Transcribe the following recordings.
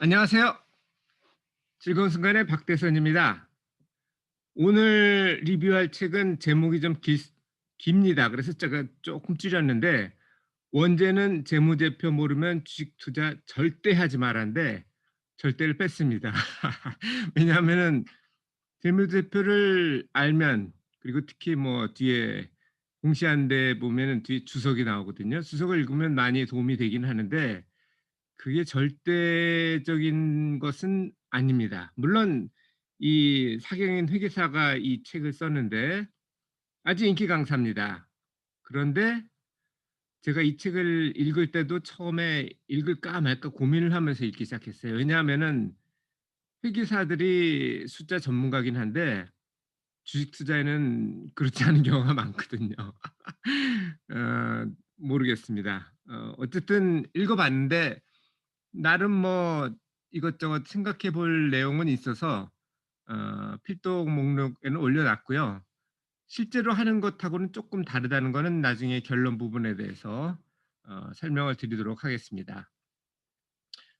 안녕하세요. 즐거운 순간의 박대선입니다. 오늘 리뷰할 책은 제목이 좀 깁니다. 그래서 제가 조금 줄였는데 원제는 재무제표 모르면 주식 투자 절대 하지 말란데 절대를 뺐습니다. 왜냐하면은 재무제표를 알면 그리고 특히 뭐 뒤에 공시한 데 보면은 뒤에 주석이 나오거든요. 주석을 읽으면 많이 도움이 되긴 하는데 그게 절대적인 것은 아닙니다. 물론 이 사경인 회계사가 이 책을 썼는데 아주 인기 강사입니다. 그런데 제가 이 책을 읽을 때도 처음에 읽을까 말까 고민을 하면서 읽기 시작했어요. 왜냐하면은 회계사들이 숫자 전문가긴 한데 주식 투자에는 그렇지 않은 경우가 많거든요. 모르겠습니다. 어쨌든 읽어봤는데 나름 뭐 이것저것 생각해 볼 내용은 있어서 필독 목록에는 올려놨고요. 실제로 하는 것하고는 조금 다르다는 거는 나중에 결론 부분에 대해서 설명을 드리도록 하겠습니다.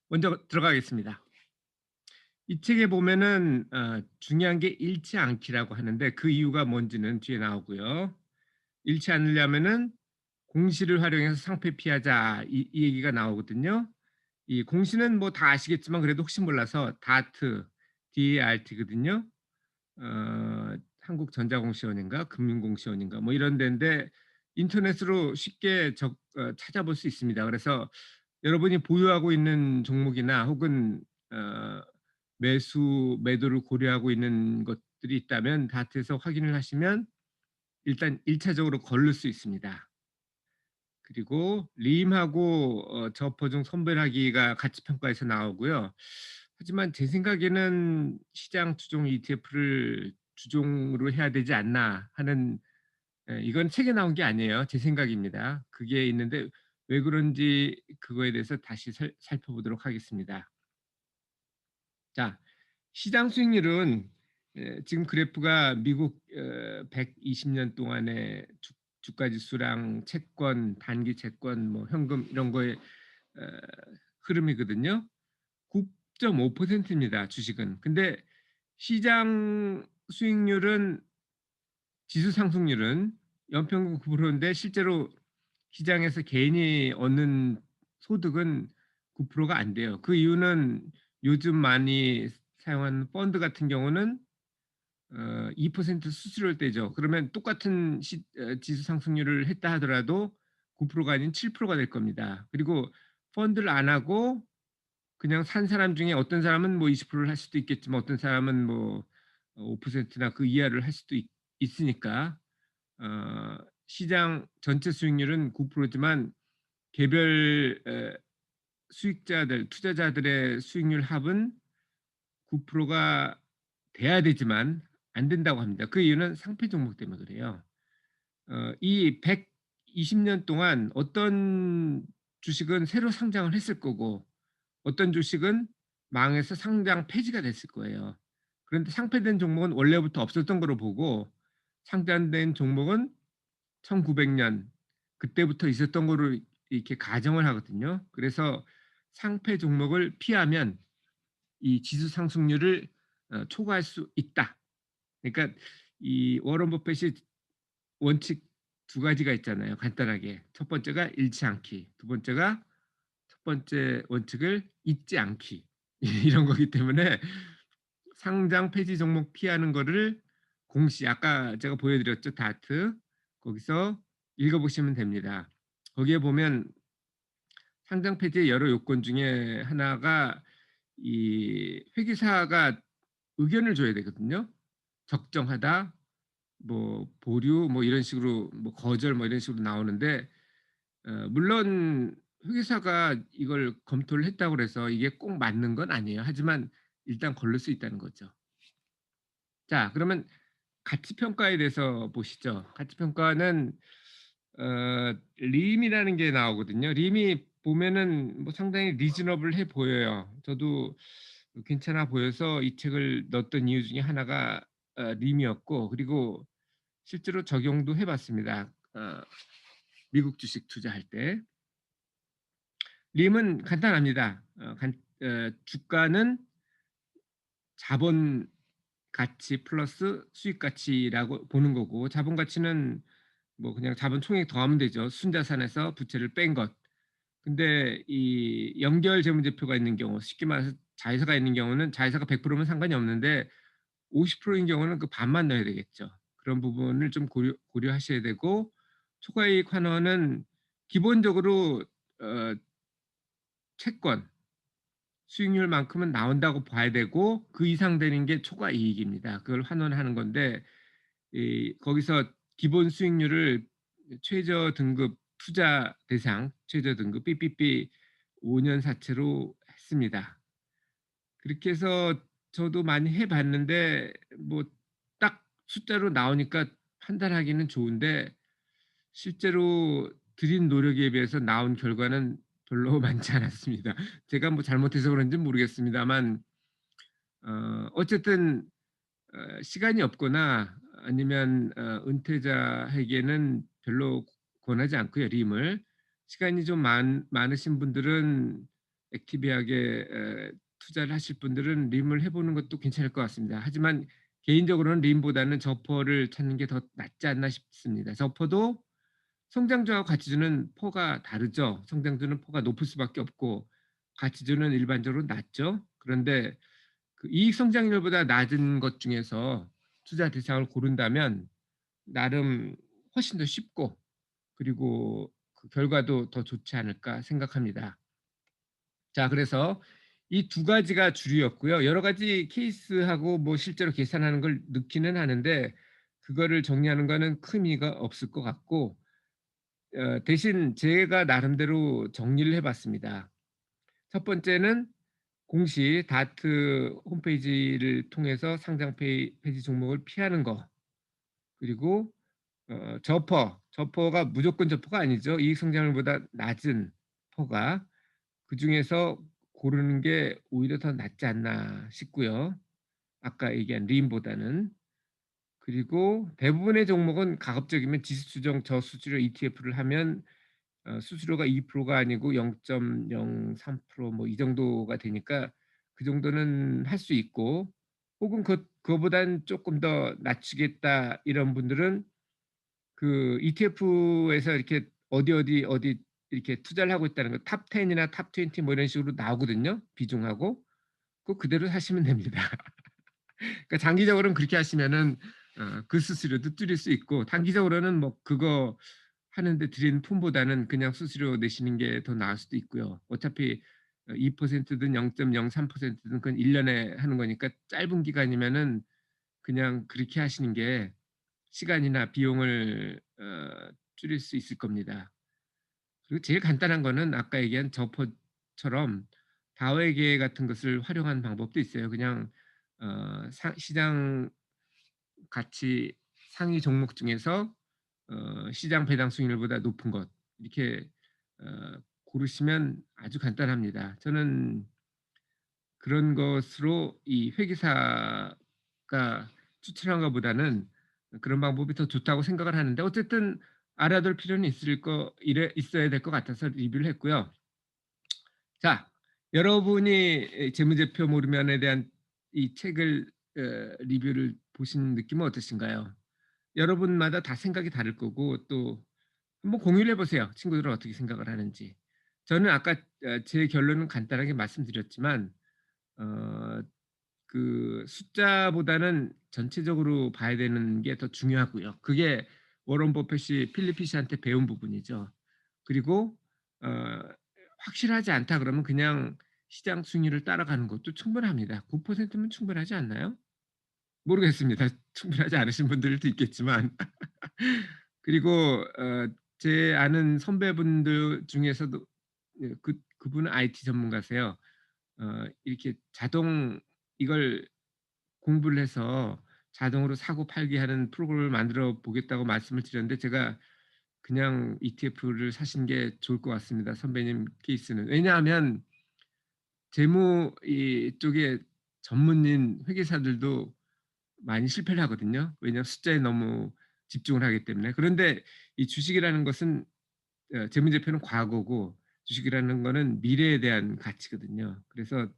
먼저 들어가겠습니다. 이 책에 보면은 중요한 게 잃지 않기라고 하는데 그 이유가 뭔지는 뒤에 나오고요. 잃지 않으려면은 공시를 활용해서 상패 피하자 이 얘기가 나오거든요. 이 공시는 뭐 다 아시겠지만 그래도 혹시 몰라서 다트, DART거든요. 한국전자공시원인가 금융공시원인가 뭐 이런 데인데 인터넷으로 쉽게 찾아볼 수 있습니다. 그래서 여러분이 보유하고 있는 종목이나 혹은 어, 매수, 매도를 고려하고 있는 것들이 있다면 다트에서 확인을 하시면 일단 1차적으로 걸를 수 있습니다. 그리고 림하고 저퍼중 선별하기가 가치평가에서 나오고요. 하지만 제 생각에는 시장 주종 ETF를 주종으로 해야 되지 않나 하는 이건 책에 나온 게 아니에요. 제 생각입니다. 그게 있는데 왜 그런지 그거에 대해서 다시 살펴보도록 하겠습니다. 자, 시장 수익률은 지금 그래프가 미국 120년 동안의 주가 지수랑 채권, 단기 채권, 뭐 현금 이런 거의 흐름이거든요. 9.5%입니다. 주식은. 근데 시장 수익률은 지수 상승률은 연평균 9%인데 실제로 시장에서 개인이 얻는 소득은 9%가 안 돼요. 그 이유는 요즘 많이 사용하는 펀드 같은 경우는 2% 수수료를 떼죠. 그러면 똑같은 지수 상승률을 했다 하더라도 9%가 아닌 7%가 될 겁니다. 그리고 펀드를 안 하고 그냥 산 사람 중에 어떤 사람은 뭐 20%를 할 수도 있겠지만 어떤 사람은 뭐 5%나 그 이하를 할 수도 있으니까 어, 시장 전체 수익률은 9%지만 개별 수익자들, 투자자들의 수익률 합은 9%가 돼야 되지만 안 된다고 합니다. 그 이유는 상패 종목 때문에 그래요. 이 120년 동안 어떤 주식은 새로 상장을 했을 거고 어떤 주식은 망해서 상장 폐지가 됐을 거예요. 그런데 상폐된 종목은 원래부터 없었던 거로 보고 상장된 종목은 1900년 그때부터 있었던 거로 이렇게 가정을 하거든요. 그래서 상폐 종목을 피하면 이 지수 상승률을 초과할 수 있다. 그러니까 이 워런 버핏이 원칙 두 가지가 있잖아요. 간단하게 첫 번째가 잃지 않기, 두 번째가 첫 번째 원칙을 잊지 않기 이런 거기 때문에 상장 폐지 종목 피하는 거를 공시 아까 제가 보여드렸죠 다트 거기서 읽어보시면 됩니다. 거기에 보면 상장 폐지의 여러 요건 중에 하나가 이 회계사가 의견을 줘야 되거든요. 적정하다, 뭐 보류, 뭐 이런 식으로 뭐 거절, 뭐 이런 식으로 나오는데 물론 회계사가 이걸 검토를 했다고 해서 이게 꼭 맞는 건 아니에요. 하지만 일단 걸릴 수 있다는 거죠. 자, 그러면 가치 평가에 대해서 보시죠. 가치 평가는 림이라는 게 나오거든요. 림이 보면은 뭐 상당히 리즈너블해 보여요. 저도 괜찮아 보여서 이 책을 넣었던 이유 중에 하나가 림이었고 그리고 실제로 적용도 해봤습니다. 미국 주식 투자할 때. 림은 간단합니다. 주가는 자본 가치 플러스 수익 가치라고 보는 거고, 자본 가치는 뭐 그냥 자본 총액 더하면 되죠. 순자산에서 부채를 뺀 것. 근데 이 연결 재무제표가 있는 경우, 쉽게 말해서 자회사가 있는 경우는 자회사가 100%면 상관이 없는데 50%인 경우는 그 반만 넣어야 되겠죠. 그런 부분을 좀 고려하셔야 되고, 초과이익 환원은 기본적으로 어 채권 수익률만큼은 나온다고 봐야 되고, 그 이상 되는 게 초과이익입니다. 그걸 환원하는 건데, 거기서 기본 수익률을 최저 등급 투자 대상 최저 등급 BBB 5년 사채로 했습니다. 그렇게 해서 저도 많이 해 봤는데 뭐 딱 숫자로 나오니까 판단하기는 좋은데, 실제로 들인 노력에 비해서 나온 결과는 별로 많지 않았습니다. 제가 뭐 잘못해서 그런지는 모르겠습니다만, 어쨌든 시간이 없거나 아니면 은퇴자에게는 별로 권하지 않고요, 림을. 시간이 좀 많으신 분들은 액티비하게 투자를 하실 분들은 림을 해 보는 것도 괜찮을 것 같습니다. 하지만 개인적으로는 림보다는 저퍼를 찾는 게 더 낫지 않나 싶습니다. 저퍼도 성장주하고 가치주는 퍼가 다르죠. 성장주는 퍼가 높을 수밖에 없고 가치주는 일반적으로 낮죠. 그런데 그 이익 성장률보다 낮은 것 중에서 투자 대상을 고른다면 나름 훨씬 더 쉽고, 그리고 그 결과도 더 좋지 않을까 생각합니다. 자, 그래서 이 두 가지가 주류였고요. 여러 가지 케이스하고 뭐 실제로 계산하는 걸 넣기는 하는데 그거를 정리하는 거는 큰 의미가 없을 것 같고, 대신 제가 나름대로 정리를 해 봤습니다. 첫 번째는 공시 다트 홈페이지를 통해서 상장 폐지 종목을 피하는 거. 그리고 저퍼가 무조건 저퍼가 아니죠. 이익 성장률보다 낮은 퍼가 그중에서 고르는 게 오히려 더 낫지 않나 싶고요. 아까 얘기한 림보다는. 그리고 대부분의 종목은 가급적이면 지수 추정 저수수료 ETF를 하면 수수료가 2%가 아니고 0.03%뭐 이 정도가 되니까 그 정도는 할 수 있고, 혹은 그거보단 조금 더 낮추겠다 이런 분들은 그 ETF에서 이렇게 어디 이렇게 투자를 하고 있다는 거, 탑 10이나 탑 20 뭐 이런 식으로 나오거든요, 비중하고. 그거 그대로 사시면 됩니다. 그러니까 장기적으로는 그렇게 하시면은 그 수수료도 줄일 수 있고, 단기적으로는 뭐 그거 하는데 들이는 품보다는 그냥 수수료 내시는 게 더 나을 수도 있고요. 어차피 2%든 0.03%든 그건 1년에 하는 거니까 짧은 기간이면은 그냥 그렇게 하시는 게 시간이나 비용을 줄일 수 있을 겁니다. 그리고 제일 간단한 거는 아까 얘기한 저퍼처럼 다회계 같은 것을 활용하는 방법도 있어요. 그냥 시장 가치 상위 종목 중에서 시장 배당 수익률보다 높은 것, 이렇게 고르시면 아주 간단합니다. 저는 그런 것으로 이 회계사가 추천한 것보다는 그런 방법이 더 좋다고 생각을 하는데, 어쨌든 알아둘 필요는 있어야 될 것 같아서 리뷰를 했고요. 자, 여러분이 재무제표 모르면에 대한 이 책을 리뷰를 보신 느낌은 어떠신가요? 여러분마다 다 생각이 다를 거고, 또 한번 공유를 해보세요. 친구들은 어떻게 생각을 하는지. 저는 아까 제 결론은 간단하게 말씀드렸지만 어, 그 숫자보다는 전체적으로 봐야 되는 게 더 중요하고요. 그게 워런 버핏이 필리피 씨한테 배운 부분이죠. 그리고 어, 확실하지 않다 그러면 그냥 시장 수익률을 따라가는 것도 충분합니다. 9%면 충분하지 않나요? 모르겠습니다. 충분하지 않으신 분들도 있겠지만. 그리고 제 아는 선배분들 중에서도 그분은 IT 전문가세요. 이렇게 이걸 공부를 해서 자동으로 사고 팔기 하는 프로그램을 만들어 보겠다고 말씀을 드렸는데, 제가 그냥 ETF를 사신 게 좋을 것 같습니다. 선배님 케이스는. 왜냐하면 재무 이쪽에 전문인 회계사들도 많이 실패를 하거든요. 왜냐하면 숫자에 너무 집중을 하기 때문에. 그런데 이 주식이라는 것은 재무제표는 과거고 주식이라는 거는 미래에 대한 가치거든요. 그래서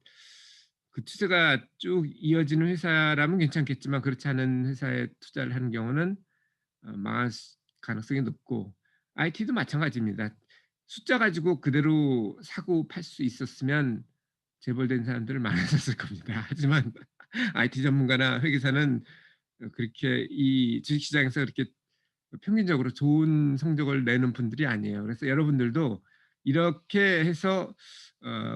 그 추세가 쭉 이어지는 회사라면 괜찮겠지만 그렇지 않은 회사에 투자를 하는 경우는 망할 가능성이 높고 IT도 마찬가지입니다. 숫자 가지고 그대로 사고 팔 수 있었으면 재벌된 사람들은 많아졌을 겁니다. 하지만 IT 전문가나 회계사는 그렇게 이 주식시장에서 그렇게 평균적으로 좋은 성적을 내는 분들이 아니에요. 그래서 여러분들도 이렇게 해서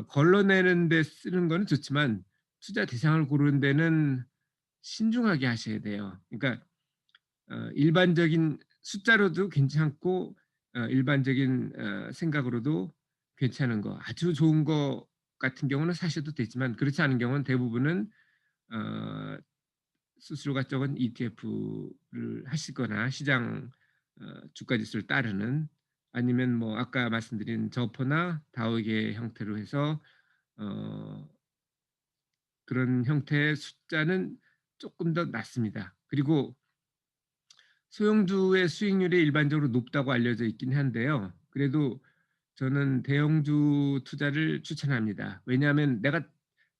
걸러내는 데 쓰는 거는 좋지만 투자 대상을 고르는 데는 신중하게 하셔야 돼요. 그러니까 일반적인 숫자로도 괜찮고 일반적인 생각으로도 괜찮은 거, 아주 좋은 거 같은 경우는 사셔도 되지만 그렇지 않은 경우는 대부분은 어 수수료가 적은 ETF를 하시거나 시장 주가 지수를 따르는 아니면 뭐 아까 말씀드린 저퍼나 다우의 형태로 해서 어 그런 형태의 숫자는 조금 더 낮습니다. 그리고 소형주의 수익률이 일반적으로 높다고 알려져 있긴 한데요. 그래도 저는 대형주 투자를 추천합니다. 왜냐하면 내가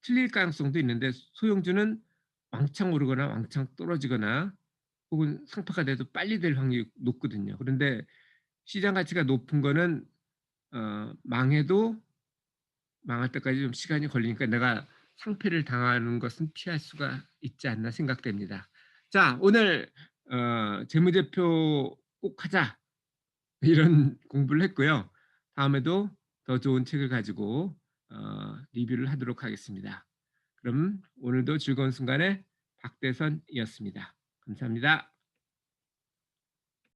틀릴 가능성도 있는데 소형주는 왕창 오르거나 왕창 떨어지거나 혹은 상파가 돼도 빨리 될 확률이 높거든요. 그런데 시장 가치가 높은 거는 망해도 망할 때까지 좀 시간이 걸리니까 내가 상패를 당하는 것은 피할 수가 있지 않나 생각됩니다. 자, 오늘 재무제표 꼭 하자 이런 공부를 했고요. 다음에도 더 좋은 책을 가지고 리뷰를 하도록 하겠습니다. 그럼 오늘도 즐거운 순간에 박대선이었습니다. 감사합니다.